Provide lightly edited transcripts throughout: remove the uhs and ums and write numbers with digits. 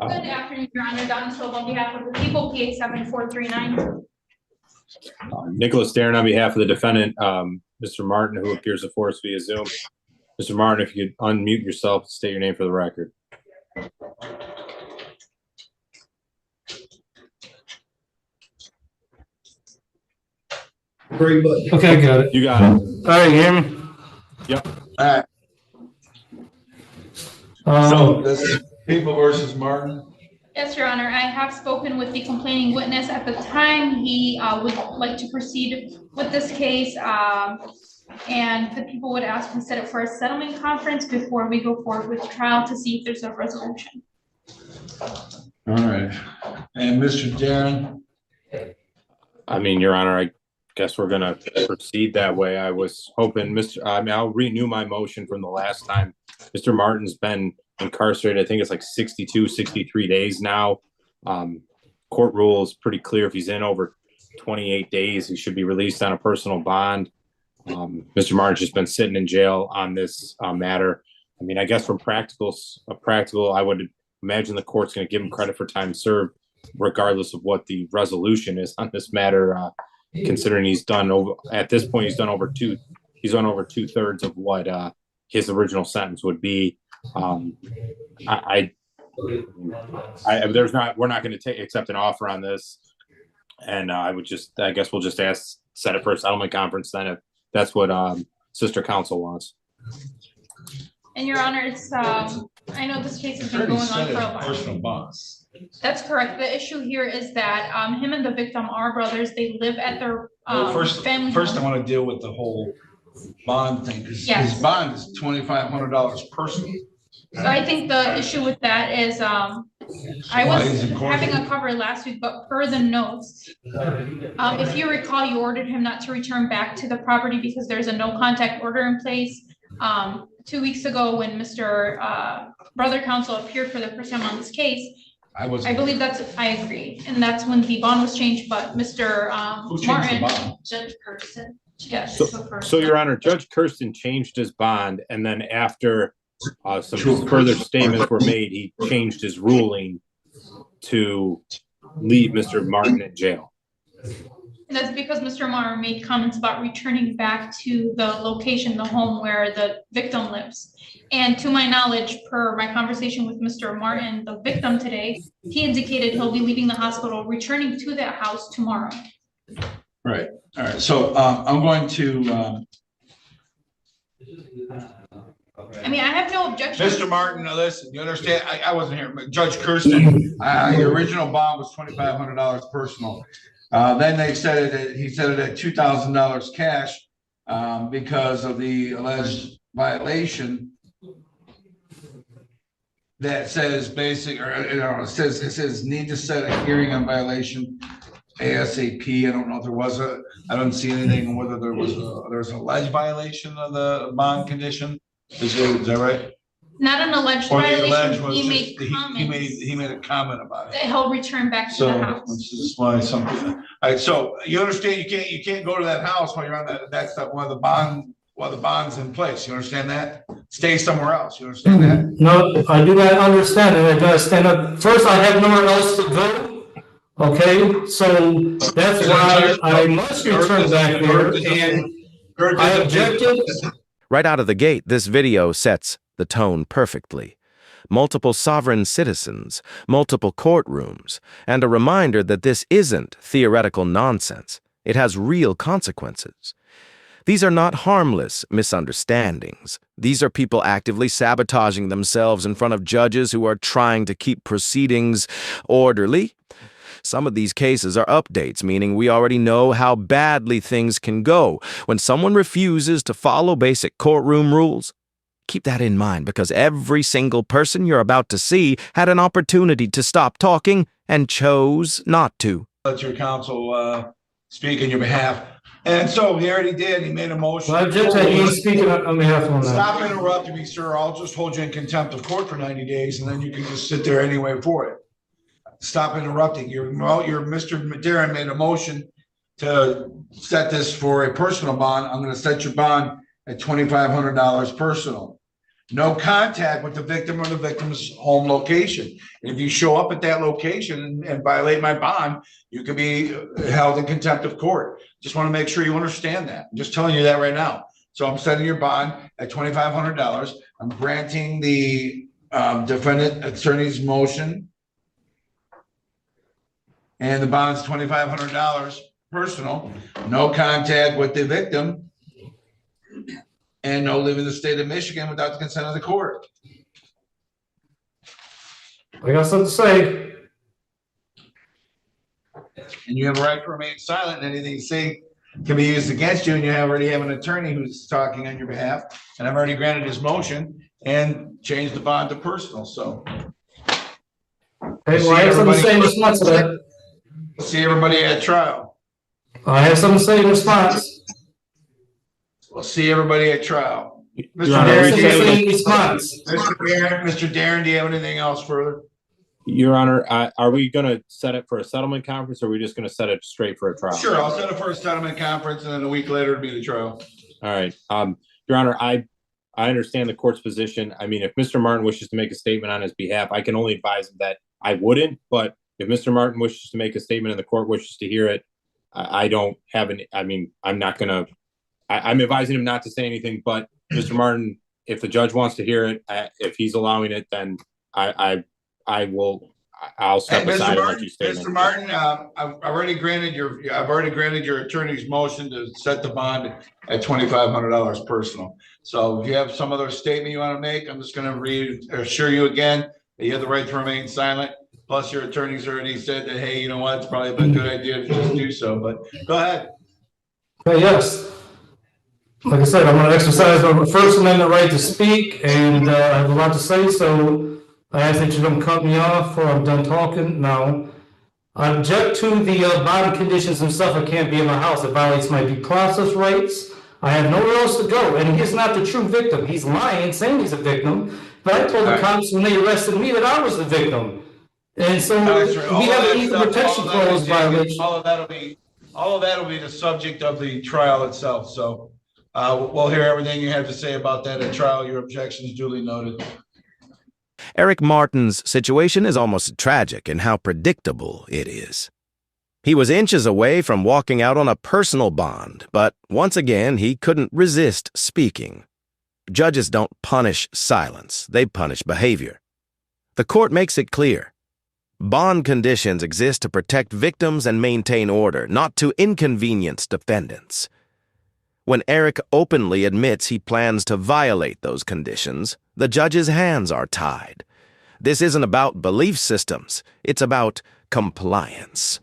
Good afternoon, Your Honor. Don Silva on behalf of the people, PA 7439. Nicholas Darren on behalf of the defendant, Mr. Martin, who appears before us via Zoom. Mr. Martin, if you could unmute yourself, state your name for the record. Very good. Okay, I got it. You got it. All right, you hear me? Yep. All right. So this is People versus Martin. Yes, Your Honor. I have spoken with the complaining witness at the time. He would like to proceed with this case, and the people would ask to set it for a settlement conference before we go forward with the trial to see if there's a resolution. All right. And Mr. Darren? I mean, Your Honor, I guess we're gonna proceed that way. I was hoping, I'll renew my motion from the last time. Mr. Martin's been incarcerated, I think it's like 62, 63 days now. Court rule is pretty clear. If he's in over 28 days, he should be released on a personal bond. Mr. Martin's just been sitting in jail on this matter. I mean, I guess from practical, I would imagine the court's going to give him credit for time served, regardless of what the resolution is on this matter. Considering he's done over, at this point, he's done over 2/3 of what his original sentence would be. We're not going to accept an offer on this, and I guess we'll just set it for a settlement conference then, if that's what sister counsel wants. And Your Honor, it's I know this case has been going on for a while. Personal bonds. That's correct. The issue here is that him and the victim are brothers. They live at their family First, home. I want to deal with the whole bond thing, because Yes. his bond is $2,500 personal. So I think the issue with that is I was having a cover last week, but per the notes, if you recall, you ordered him not to return back to the property because there's a no contact order in place. 2 weeks ago, when Mr. Brother Counsel appeared for the first time on this case, I believe I agree, and that's when the bond was changed. But Mr. Who changed Martin, the bond? Judge Kirsten, yes. So Your Honor, Judge Kirsten changed his bond, and then after some further statements were made, he changed his ruling to leave Mr. Martin in jail. And that's because Mr. Martin made comments about returning back to the location, the home where the victim lives. And to my knowledge, per my conversation with Mr. Martin, the victim today, he indicated he'll be leaving the hospital, returning to that house tomorrow. Right. All right. So I'm going to. I mean, I have no objection. Mr. Martin, now listen, you understand, I wasn't here, but Judge Kirsten, your original bond was $2,500 personal. Then he said it at $2,000 cash because of the alleged violation that says it says need to set a hearing on violation ASAP. I don't know if there was I don't see anything on whether there's an alleged violation of the bond condition. Is that right? Not an alleged violation. He made comments. He made a comment about it. That he'll return back to the house. This is why something. All right. So you understand you can't go to that house while you're on that. That's one of the bond's in place. You understand that? Stay somewhere else. You understand that? No, I do not understand, and I gotta stand up. First, I have nowhere else to go. Okay, so that's why I must return back there, and I objected. Right out of the gate, this video sets the tone perfectly. Multiple sovereign citizens, multiple courtrooms, and a reminder that this isn't theoretical nonsense. It has real consequences. These are not harmless misunderstandings. These are people actively sabotaging themselves in front of judges who are trying to keep proceedings orderly. Some of these cases are updates, meaning we already know how badly things can go when someone refuses to follow basic courtroom rules. Keep that in mind, because every single person you're about to see had an opportunity to stop talking and chose not to. Let your counsel speak on your behalf. And so he already did. He made a motion. Well, I object that he's speaking on behalf of that. Stop interrupting me, sir. I'll just hold you in contempt of court for 90 days, and then you can just sit there anyway for it. Stop interrupting. Your Mr. Darren made a motion to set this for a personal bond. I'm going to set your bond at $2,500 personal. no contact with the victim or the victim's home location. If you show up at that location and violate my bond, you can be held in contempt of court. Just want to make sure you understand that. I'm just telling you that right now. So I'm setting your bond at $2,500. I'm granting the defendant attorney's motion. And the bond's $2,500 personal, no contact with the victim, and no leaving the state of Michigan without the consent of the court. I got something to say. And you have a right to remain silent, and anything you say can be used against you, and you already have an attorney who's talking on your behalf, and I've already granted his motion and changed the bond to personal, so. Hey, well, I have something to say in response to that. See everybody at trial. I have something to say in response. We'll see everybody at trial. Your Honor, I have something to say in response. Mr. Darren, do you have anything else further? Your Honor, are we gonna set it for a settlement conference, or are we just gonna set it straight for a trial? Sure, I'll set it for a settlement conference, and then a week later it'll be the trial. All right, Your Honor, I understand the court's position. I mean, if Mr. Martin wishes to make a statement on his behalf, I can only advise him that I wouldn't, but if Mr. Martin wishes to make a statement and the court wishes to hear it, I don't have any, I mean, I'm not gonna, I'm advising him not to say anything, but Mr. Martin, if the judge wants to hear it, if he's allowing it, then I'll step aside and let you state it. Mr. Martin, I've already granted your attorney's motion to set the bond at $2,500 personal. So if you have some other statement you want to make, I'm just going to reassure you again that you have the right to remain silent. Plus, your attorney's already said that, hey, you know what, it's probably a good idea to just do so, but go ahead. Yes. Like I said, I'm going to exercise my First Amendment right to speak, and I have a lot to say, so I ask that you don't cut me off or I'm done talking. Now, I object to the bond conditions and stuff. I can't be in my house. It violates my due process rights. I have nowhere else to go, and he's not the true victim. He's lying, saying he's a victim, but I told the cops when they arrested me that I was the victim. And so we have an equal protection clause violation. All of that'll be the subject of the trial itself. So we'll hear everything you have to say about that at trial. Your objections duly noted. Eric Martin's situation is almost tragic in how predictable it is. He was inches away from walking out on a personal bond, but once again, he couldn't resist speaking. Judges don't punish silence, they punish behavior. The court makes it clear. Bond conditions exist to protect victims and maintain order, not to inconvenience defendants. When Eric openly admits he plans to violate those conditions, the judge's hands are tied. This isn't about belief systems, it's about compliance.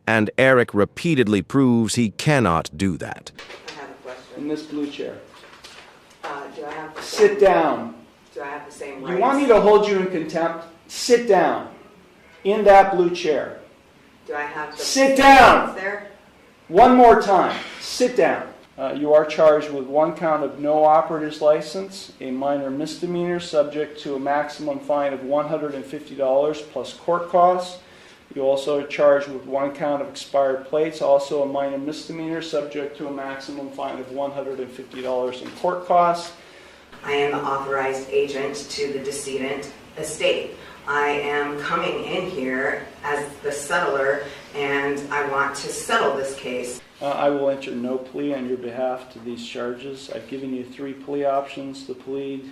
And Eric repeatedly proves he cannot do that. I have a question. In this blue chair. Do I have Sit down. Do I have the same rights? You want me to hold you in contempt? Sit down. In that blue chair. Do I have the Sit down! rights there? One more time. Sit down. You are charged with one count of no operator's license, a minor misdemeanor subject to a maximum fine of $150 plus court costs. You also are charged with one count of expired plates, also a minor misdemeanor subject to a maximum fine of $150 in court costs. I am the authorized agent to the decedent estate. I am coming in here as the settler, and I want to settle this case. I will enter no plea on your behalf to these charges. I've given you 3 plea options to plead.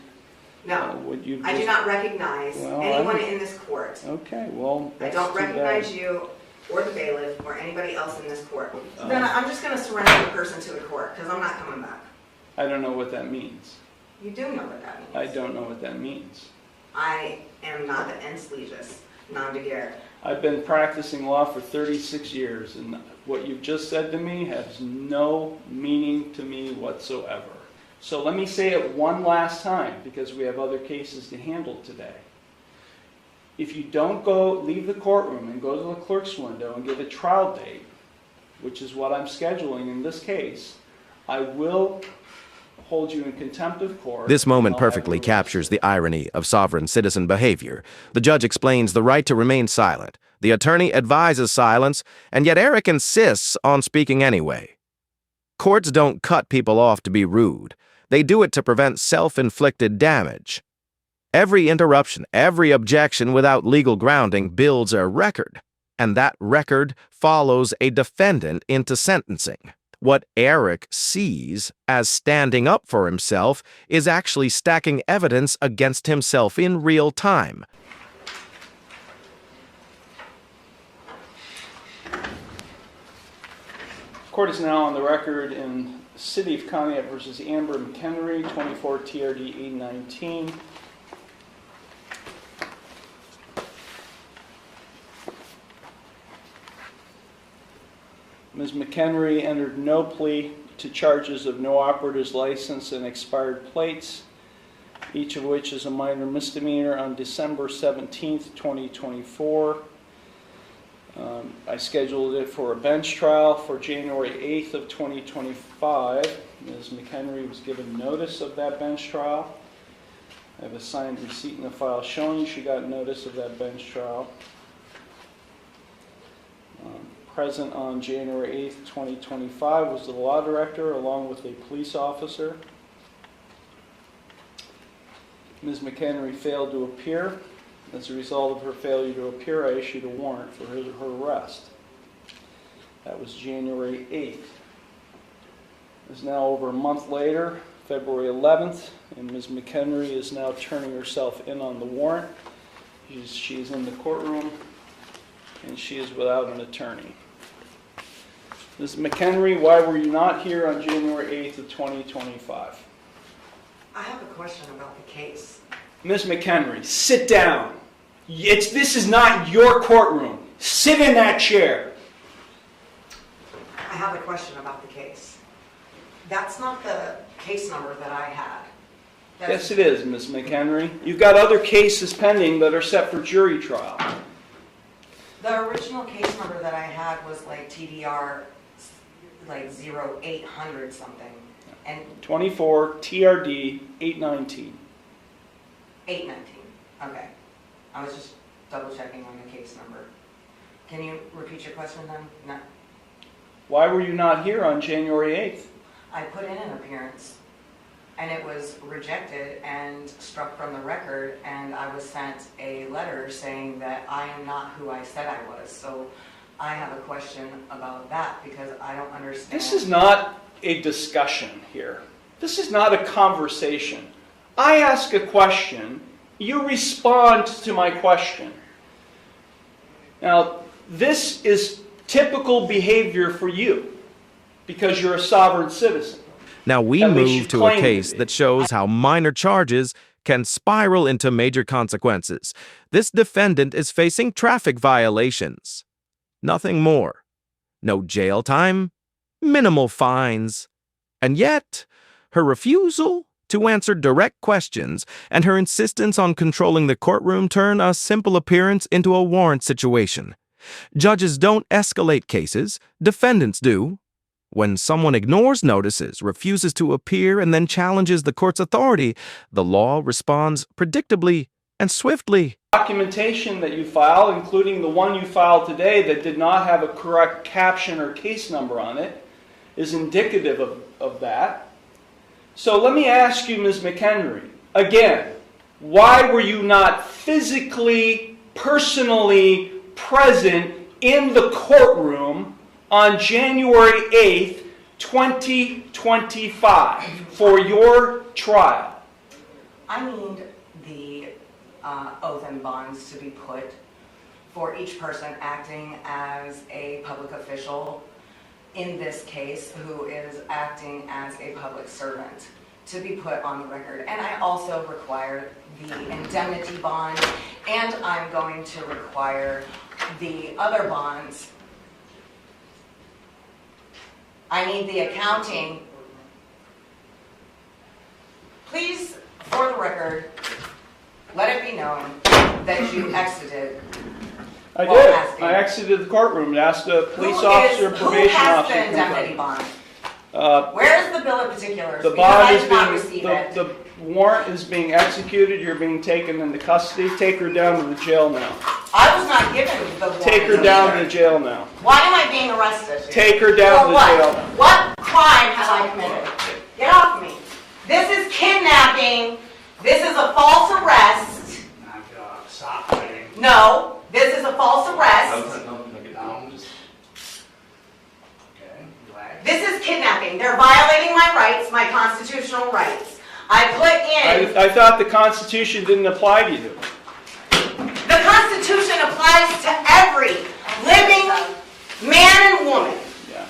No, I do not recognize anyone in this court. Okay, well, I don't recognize you or the bailiff or anybody else in this court. Then I'm just going to surrender the person to the court because I'm not coming back. I don't know what that means. You do know what that means. I don't know what that means. I am not the ens legis, non de guerre. I've been practicing law for 36 years, and what you've just said to me has no meaning to me whatsoever. So let me say it one last time, because we have other cases to handle today. If you don't leave the courtroom and go to the clerk's window and get a trial date, which is what I'm scheduling in this case, I will hold you in contempt of court. This moment perfectly captures the irony of sovereign citizen behavior. The judge explains the right to remain silent. The attorney advises silence, and yet Eric insists on speaking anyway. Courts don't cut people off to be rude. They do it to prevent self-inflicted damage. Every interruption, every objection without legal grounding builds a record, and that record follows a defendant into sentencing. What Eric sees as standing up for himself is actually stacking evidence against himself in real time. Court is now on the record in City of Conneaut versus Amber McHenry, 24 TRD 819. Ms. McHenry entered no plea to charges of no operator's license and expired plates, each of which is a minor misdemeanor, on December 17th, 2024. I scheduled it for a bench trial for January 8th of 2025. Ms. McHenry was given notice of that bench trial. I have a signed receipt in the file showing she got notice of that bench trial. Present on January 8th, 2025 was the law director along with a police officer. Ms. McHenry failed to appear. As a result of her failure to appear, I issued a warrant for her arrest. That was January 8th. It's now over a month later, February 11th, and Ms. McHenry is now turning herself in on the warrant. She is in the courtroom, and she is without an attorney. Ms. McHenry, why were you not here on January 8th of 2025? I have a question about the case. Ms. McHenry, sit down. This is not your courtroom. Sit in that chair. I have a question about the case. That's not the case number that I had. Yes, it is, Ms. McHenry. You've got other cases pending that are set for jury trial. The original case number that I had was like TDR, like 0800 something. And 24 TRD 819. 819. Okay. I was just double checking on the case number. Can you repeat your question then? No. Why were you not here on January 8th? I put in an appearance and it was rejected and struck from the record, and I was sent a letter saying that I am not who I said I was. So I have a question about that because I don't understand. This is not a discussion here. This is not a conversation. I ask a question, you respond to my question. Now, this is typical behavior for you because you're a sovereign citizen. Now we At least move you to a claim to case be. that shows how minor charges can spiral into major consequences. This defendant is facing traffic violations. Nothing more. No jail time, minimal fines. And yet, her refusal to answer direct questions and her insistence on controlling the courtroom turn a simple appearance into a warrant situation. Judges don't escalate cases, defendants do. When someone ignores notices, refuses to appear, and then challenges the court's authority, the law responds predictably and swiftly. Documentation that you file, including the one you filed today that did not have a correct caption or case number on it, is indicative of that. So let me ask you, Ms. McHenry, again, why were you not physically, personally present in the courtroom on January 8th, 2025 for your trial? I need the oath and bonds to be put for each person acting as a public official in this case who is acting as a public servant to be put on the record. And I also require the indemnity bond, and I'm going to require the other bonds. I need the accounting. Please, for the record, let it be known that you exited. I while did. asking. I exited the courtroom and asked a police officer, probation Who has officer. the indemnity bond? Uh, Where's the bill of particulars? The Because bond I is did not being, receive it. the warrant is being executed. You're being taken into custody. Take her down to the jail now. I was not given the warrant. Take her down either. to the jail now. Why am I being arrested? Take her down For to the what? jail. What crime have I committed? Get off me. This is kidnapping. This is a false arrest. Stop fighting. No, this is a false arrest. This is kidnapping. They're violating my rights, my constitutional rights. I put in, I thought the Constitution didn't apply to you. the Constitution applies to every living man and woman. Yeah.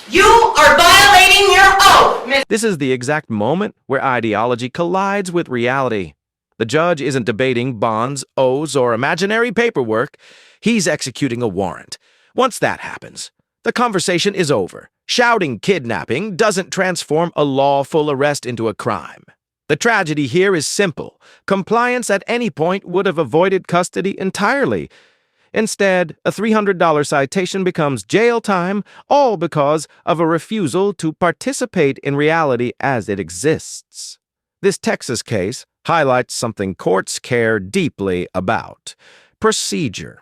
You are violating your oath, Miss. This is the exact moment where ideology collides with reality. The judge isn't debating bonds, oaths, or imaginary paperwork. He's executing a warrant. Once that happens, the conversation is over. Shouting kidnapping doesn't transform a lawful arrest into a crime. The tragedy here is simple. Compliance at any point would have avoided custody entirely. Instead, a $300 citation becomes jail time, all because of a refusal to participate in reality as it exists. This Texas case highlights something courts care deeply about: procedure.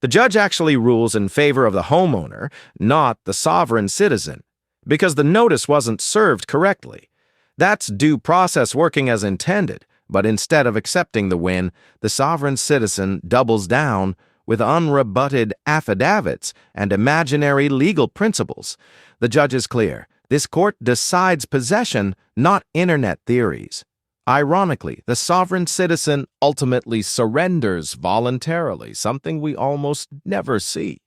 The judge actually rules in favor of the homeowner, not the sovereign citizen, because the notice wasn't served correctly. That's due process working as intended, but instead of accepting the win, the sovereign citizen doubles down with unrebutted affidavits and imaginary legal principles. The judge is clear. This court decides possession, not internet theories. Ironically, the sovereign citizen ultimately surrenders voluntarily, something we almost never see.